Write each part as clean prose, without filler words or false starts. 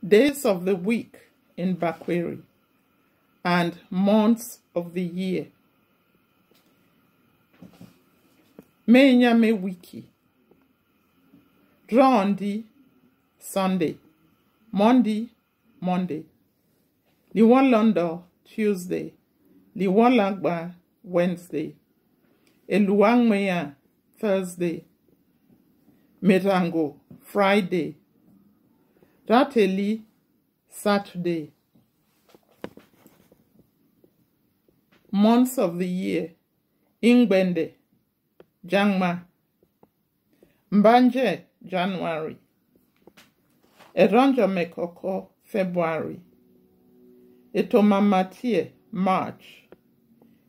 days of the week in Bakweri, and months of the year. Menyame wiki. Rondi, Sunday. Monday, Monday. Liwalondo, Tuesday. Liwalagba, Wednesday. Eluangmeya, Thursday. Merango, Friday. Rateli, Saturday. Months of the year. Ingbende, Jangma. Mbanje, January. Eronjo Mekoko, February. Etomamatie, March.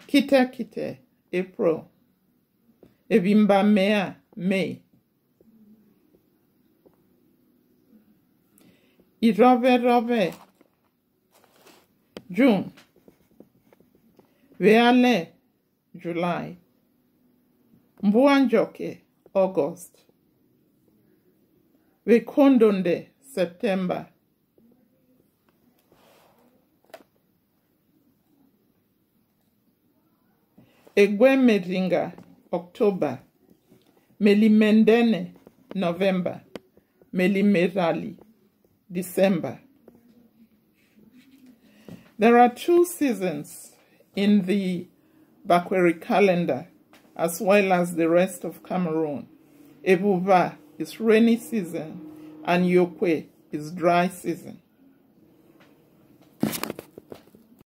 Kite Kite, April. Ebimbamea, May. Irove, June. Veale, July. Mbuanjoke, August. Vekondonde, September. Egwe Medinga, October. Melimendene, November. Melimerali, December. There are 2 seasons in the Bakweri calendar, as well as the rest of Cameroon. Ebuva is rainy season, and Yokwe is dry season.